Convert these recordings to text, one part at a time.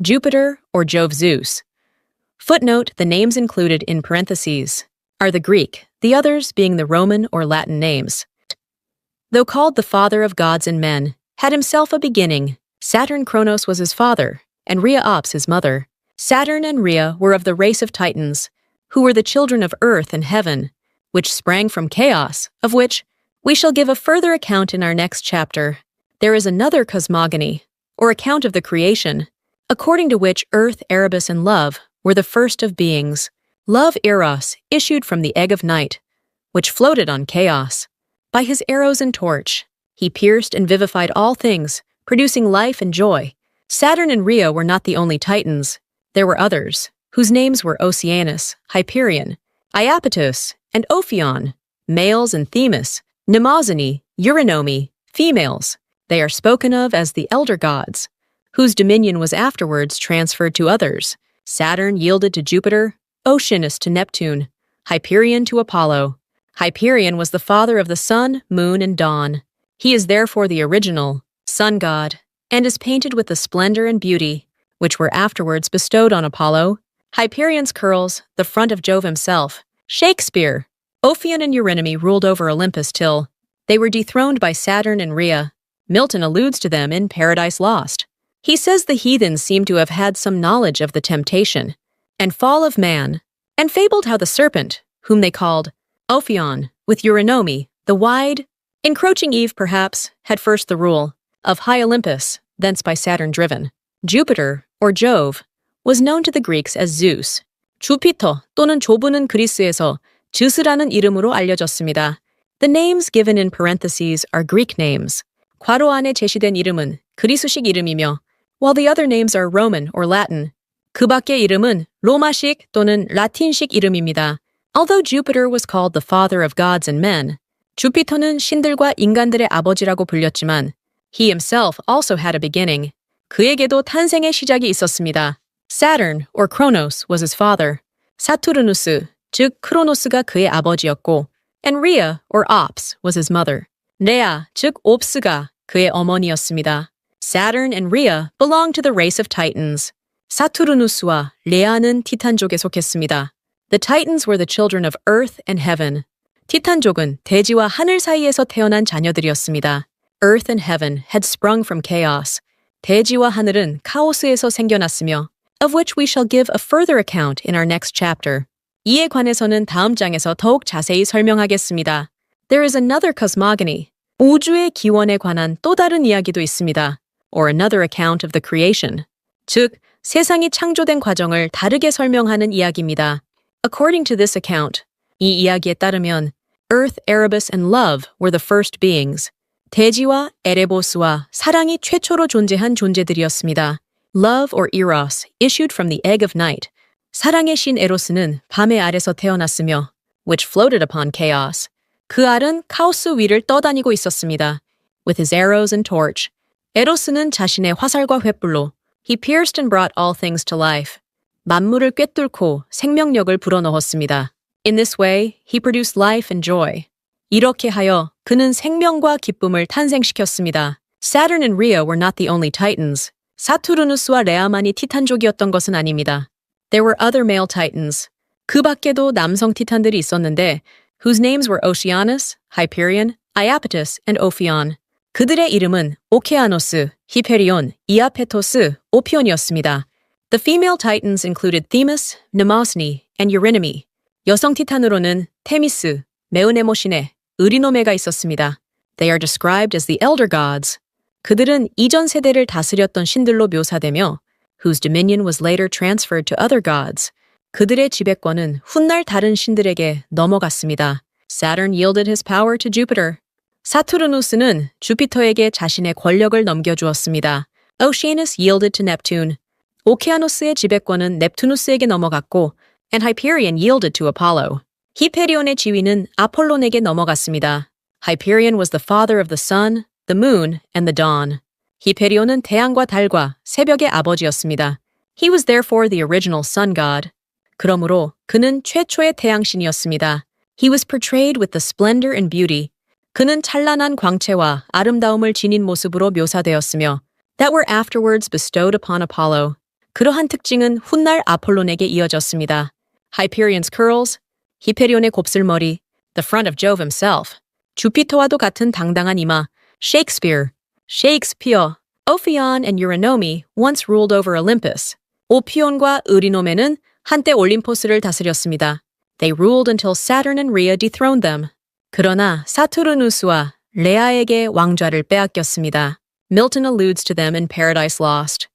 Jupiter or Jove Zeus. Footnote: the names included in parentheses are the Greek, the others being the Roman or Latin names. Though called the father of gods and men, had himself a beginning. Saturn Kronos was his father, and Rhea Ops his mother. Saturn and Rhea were of the race of Titans, who were the children of earth and heaven, which sprang from chaos, of which we shall give a further account in our next chapter. There is another cosmogony, or account of the creation, according to which Earth, Erebus, and Love were the first of beings. Love Eros issued from the egg of night, which floated on chaos. By his arrows and torch, he pierced and vivified all things, producing life and joy. Saturn and Rhea were not the only Titans. There were others, whose names were Oceanus, Hyperion, Iapetus, and Ophion, males, and Themis, Mnemosyne, Eurynome, females. They are spoken of as the elder gods, whose dominion was afterwards transferred to others. Saturn yielded to Jupiter, Oceanus to Neptune, Hyperion to Apollo. Hyperion was the father of the sun, moon, and dawn. He is therefore the original sun god, and is painted with the splendor and beauty, which were afterwards bestowed on Apollo. Hyperion's curls, the front of Jove himself. Shakespeare. Ophion and Eurynome ruled over Olympus till they were dethroned by Saturn and Rhea. Milton alludes to them in Paradise Lost. He says the heathens seem to have had some knowledge of the temptation and fall of man, and fabled how the serpent, whom they called Ophion, with Eurynome, the wide, encroaching Eve perhaps, had first the rule of high Olympus, thence by Saturn driven. Jupiter, or Jove, was known to the Greeks as Zeus. 주피터 또는 조브는 그리스에서 즈스라는 이름으로 알려졌습니다. The names given in parentheses are Greek names. 괄호 안에 제시된 이름은 그리스식 이름이며, while the other names are Roman or Latin. 그 밖의 이름은 로마식 또는 라틴식 이름입니다. Although Jupiter was called the father of gods and men, 주피터는 신들과 인간들의 아버지라고 불렸지만, he himself also had a beginning. 그에게도 탄생의 시작이 있었습니다. Saturn, or Kronos, was his father. 사투르누스, 즉 크로노스가 그의 아버지였고, and Rhea, or Ops, was his mother. 레아, 즉 옵스가 그의 어머니였습니다. Saturn and Rhea belonged to the race of Titans. 사투르누스와 레아는 티탄족에 속했습니다. The Titans were the children of earth and heaven. 티탄족은 대지와 하늘 사이에서 태어난 자녀들이었습니다. Earth and heaven had sprung from chaos. 대지와 하늘은 카오스에서 생겨났으며, of which we shall give a further account in our next chapter. 이에 관해서는 다음 장에서 더욱 자세히 설명하겠습니다. There is another cosmogony. 우주의 기원에 관한 또 다른 이야기도 있습니다. Or another account of the creation. 즉, 세상이 창조된 과정을 다르게 설명하는 이야기입니다. According to this account, 이 이야기에 따르면 Earth, Erebus, and Love were the first beings. 대지와 에레보스와 사랑이 최초로 존재한 존재들이었습니다. Love or Eros issued from the egg of night. 사랑의 신 에로스는 밤의 알에서 태어났으며, which floated upon chaos. 그 알은 카오스 위를 떠다니고 있었습니다. With his arrows and torch. 에로스는 자신의 화살과 횃불로 he pierced and brought all things to life. 만물을 꿰뚫고 생명력을 불어넣었습니다. In this way, he produced life and joy. 이렇게 하여 그는 생명과 기쁨을 탄생시켰습니다. Saturn and Rhea were not the only Titans. 사투르누스와 레아만이 티탄족이었던 것은 아닙니다. There were other male Titans. 그 밖에도 남성 티탄들이 있었는데, whose names were Oceanus, Hyperion, Iapetus, and Ophion. 그들의 이름은 오케아노스, 히페리온, 이아페토스, 오피온이었습니다. The female Titans included Themis, Mnemosyne, and Eurynome. 여성 티탄으로는 테미스, 메우네모시네, 의리노메가 있었습니다. They are described as the elder gods. 그들은 이전 세대를 다스렸던 신들로 묘사되며 whose dominion was later transferred to other gods. 그들의 지배권은 훗날 다른 신들에게 넘어갔습니다. Saturn yielded his power to Jupiter. 사투르누스는 주피터에게 자신의 권력을 넘겨주었습니다. Oceanus yielded to Neptune. 오케아노스의 지배권은 넵투누스에게 넘어갔고 and Hyperion yielded to Apollo. 히페리온의 지위는 아폴론에게 넘어갔습니다. Hyperion was the father of the sun, the moon, and the dawn. 히페리온은 태양과 달과 새벽의 아버지였습니다. He was therefore the original sun god. 그러므로 그는 최초의 태양신이었습니다. He was portrayed with the splendor and beauty. 그는 찬란한 광채와 아름다움을 지닌 모습으로 묘사되었으며 that were afterwards bestowed upon Apollo. 그러한 특징은 훗날 아폴론에게 이어졌습니다. Hyperion's curls, 히페리온의 곱슬머리, the front of Jove himself, 주피터와도 같은 당당한 이마, Shakespeare, Ophion and Eurynome once ruled over Olympus. 오피온과 의리노메는 한때 올림포스를 다스렸습니다. They ruled until Saturn and Rhea dethroned them. 그러나 사투르누스와 레아에게 왕좌를 빼앗겼습니다. Milton alludes to them in Paradise Lost.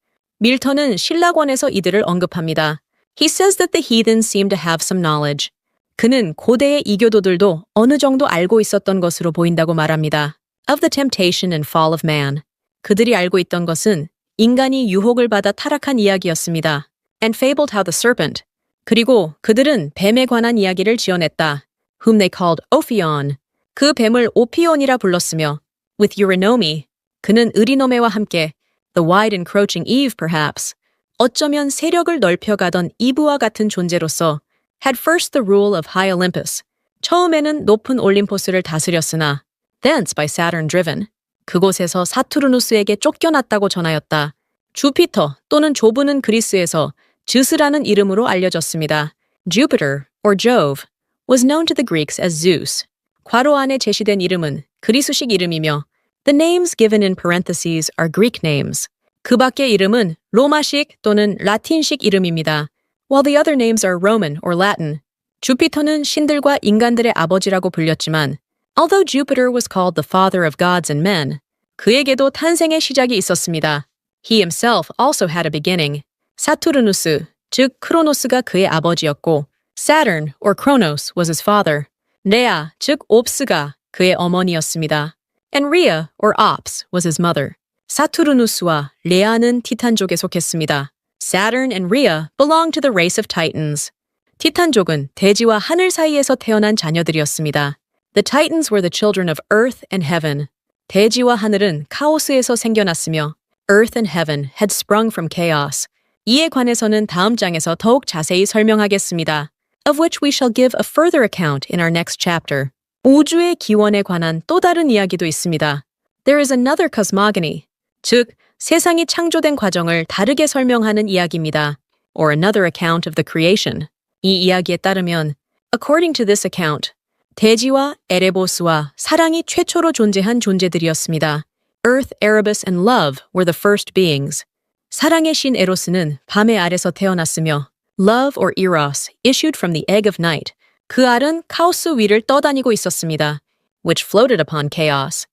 밀턴은 신라권에서 이들을 언급합니다. He says that the heathens seem to have some knowledge. 그는 고대의 이교도들도 어느 정도 알고 있었던 것으로 보인다고 말합니다. Of the temptation and fall of man. 그들이 알고 있던 것은 인간이 유혹을 받아 타락한 이야기였습니다. And fabled how the serpent. 그리고 그들은 뱀에 관한 이야기를 지어냈다. Whom they called Ophion. 그 뱀을 오피온이라 불렀으며 with Eurynome. 그는 의리노메와 함께 the wide encroaching Eve perhaps. 어쩌면 세력을 넓혀가던 이브와 같은 존재로서 had first the rule of high Olympus. 처음에는 높은 올림포스를 다스렸으나 thence by Saturn driven. 그곳에서 사투르누스에게 쫓겨났다고 전하였다. 주피터 또는 조브는 그리스에서 즈스라는 이름으로 알려졌습니다. Jupiter or Jove was known to the Greeks as Zeus. 괄호 안에 제시된 이름은 그리스식 이름이며 the names given in parentheses are Greek names. 그 밖의 이름은 로마식 또는 라틴식 이름입니다. While the other names are Roman or Latin. 주피터는 신들과 인간들의 아버지라고 불렸지만 although Jupiter was called the father of gods and men, 그에게도 탄생의 시작이 있었습니다. He himself also had a beginning. 사투르누스, 즉 크로노스가 그의 아버지였고 Saturn or Kronos was his father. 레아, 즉 옵스가 그의 어머니였습니다. And Rhea or Ops was his mother. 사투르누스와 레아는 티탄족에 속했습니다. Saturn and Rhea belonged to the race of Titans. 티탄족은 대지와 하늘 사이에서 태어난 자녀들이었습니다. The Titans were the children of Earth and Heaven. 대지와 하늘은 카오스에서 생겨났으며 Earth and Heaven had sprung from chaos. 이에 관해서는 다음 장에서 더욱 자세히 설명하겠습니다. Of which we shall give a further account in our next chapter. 우주의 기원에 관한 또 다른 이야기도 있습니다. There is another cosmogony, 즉 세상이 창조된 과정을 다르게 설명하는 이야기입니다. Or another account of the creation. 이 이야기에 따르면 according to this account, 대지와 에레보스와 사랑이 최초로 존재한 존재들이었습니다. Earth, Erebus, and Love were the first beings. 사랑의 신 에로스는 밤의 알에서 태어났으며 Love or Eros issued from the egg of night. 그 알은 카오스 위를 떠다니고 있었습니다. Which floated upon chaos.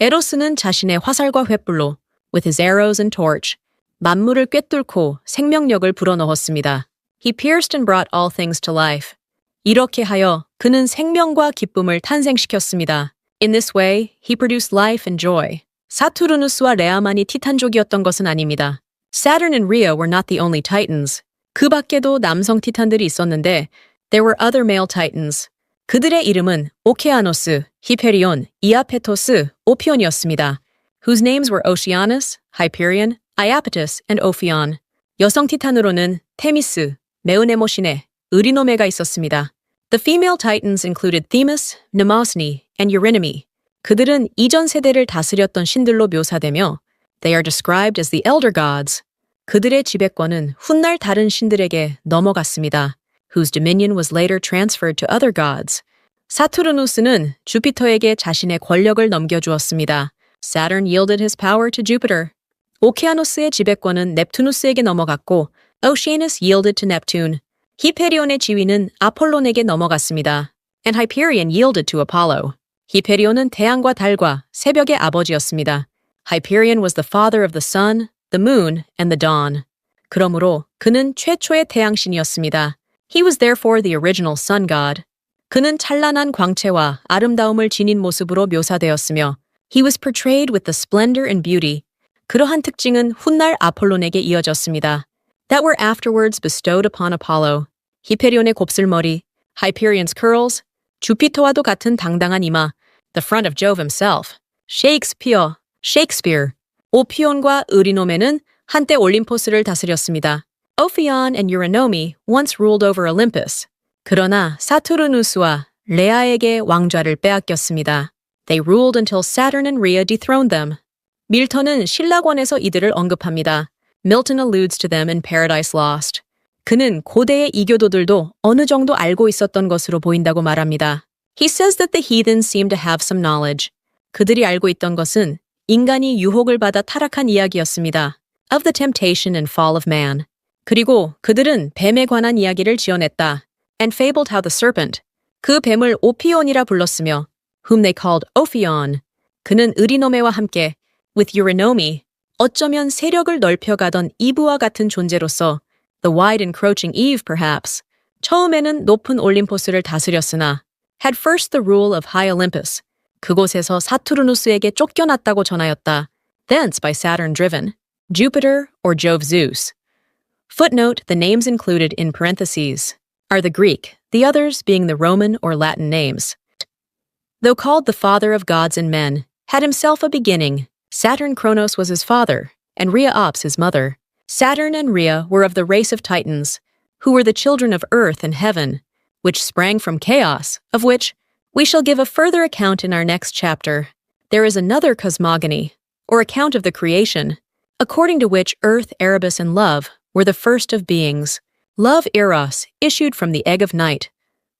에로스는 자신의 화살과 횃불로 with his arrows and torch 만물을 꿰뚫고 생명력을 불어넣었습니다. He pierced and brought all things to life. 이렇게 하여 그는 생명과 기쁨을 탄생시켰습니다. In this way, he produced life and joy. 사투르누스와 레아만이 티탄족이었던 것은 아닙니다. Saturn and Rhea were not the only titans. 그 밖에도 남성 티탄들이 있었는데 there were other male titans. 그들의 이름은 오케아노스, 히페리온, 이아페토스, 오피온이었습니다. Whose names were Oceanus, Hyperion, Iapetus, and Ophion. 여성 티탄으로는 테미스, 메우네모시네, 의리노메가 있었습니다. The female titans included Themis, Mnemosyne, and Eurynome. 그들은 이전 세대를 다스렸던 신들로 묘사되며 they are described as the elder gods. 그들의 지배권은 훗날 다른 신들에게 넘어갔습니다. Whose dominion was later transferred to other gods. 사투르누스는 주피터에게 자신의 권력을 넘겨주었습니다. Saturn yielded his power to Jupiter. 오케아노스의 지배권은 넵투누스에게 넘어갔고 Oceanus yielded to Neptune. 히페리온의 지위는 아폴론에게 넘어갔습니다. And Hyperion yielded to Apollo. 히페리온은 태양과 달과 새벽의 아버지였습니다. Hyperion was the father of the sun, the moon, and the dawn. 그러므로 그는 최초의 태양신이었습니다. He was therefore the original sun god. 그는 찬란한 광채와 아름다움을 지닌 모습으로 묘사되었으며 He was portrayed with the splendor and beauty. 그러한 특징은 훗날 아폴론에게 이어졌습니다. That were afterwards bestowed upon Apollo. 히페리온의 곱슬머리, Hyperion's curls, 주피터와도 같은 당당한 이마, the front of Jove himself, Shakespeare, 오피온과 의리노메는 한때 올림포스를 다스렸습니다. Ophion and Eurynome once ruled over Olympus. 그러나 사투르누스와 레아에게 왕좌를 빼앗겼습니다. They ruled until Saturn and Rhea dethroned them. 밀턴은 신라권에서 이들을 언급합니다. Milton alludes to them in Paradise Lost. 그는 고대의 이교도들도 어느 정도 알고 있었던 것으로 보인다고 말합니다. He says that the heathens seem to have some knowledge. 그들이 알고 있던 것은 인간이 유혹을 받아 타락한 이야기였습니다. Of the temptation and fall of man. 그리고 그들은 뱀에 관한 이야기를 지어냈다. And fabled how the serpent. 그 뱀을 오피온이라 불렀으며 whom they called Ophion. 그는 의리노메와 함께 with Eurynome 어쩌면 세력을 넓혀가던 이브와 같은 존재로서 the wide encroaching Eve perhaps 처음에는 높은 올림포스를 다스렸으나 had first the rule of high Olympus 그곳에서 사투르누스에게 쫓겨났다고 전하였다. Thence by Saturn driven. Jupiter or Jove Zeus. Footnote, the names included in parentheses are the Greek, the others being the Roman or Latin names. Though called the father of gods and men, had himself a beginning. Saturn Kronos was his father, and Rhea Ops his mother. Saturn and Rhea were of the race of Titans, who were the children of earth and heaven, which sprang from chaos, of which we shall give a further account in our next chapter. There is another cosmogony, or account of the creation, according to which earth, Erebus, and love were the first of beings. Love Eros issued from the egg of night,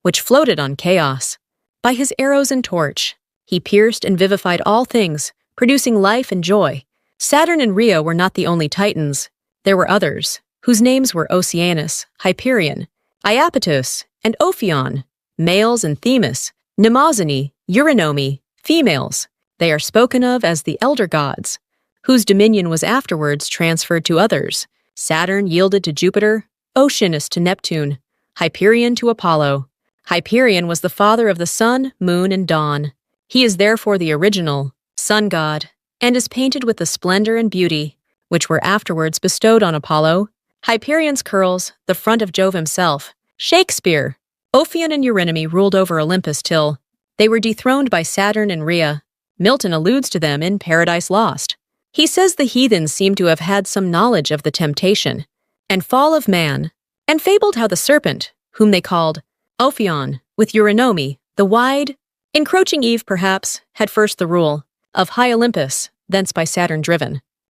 which floated on chaos. By his arrows and torch, he pierced and vivified all things, producing life and joy. Saturn and Rhea were not the only Titans. There were others, whose names were Oceanus, Hyperion, Iapetus, and Ophion, males, and Themis, Mnemosyne, Eurynome, females. They are spoken of as the elder gods, whose dominion was afterwards transferred to others. Saturn yielded to Jupiter, Oceanus to Neptune, Hyperion to Apollo. Hyperion was the father of the sun, moon, and dawn. He is therefore the original sun god, and is painted with the splendor and beauty, which were afterwards bestowed on Apollo. Hyperion's curls, the front of Jove himself. Shakespeare. Ophion and Eurynome ruled over Olympus till they were dethroned by Saturn and Rhea. Milton alludes to them in Paradise Lost. He says the heathens seem to have had some knowledge of the temptation and fall of man, and fabled how the serpent, whom they called Ophion, with Eurynome, the wide, encroaching Eve perhaps, had first the rule of high Olympus, thence by Saturn driven.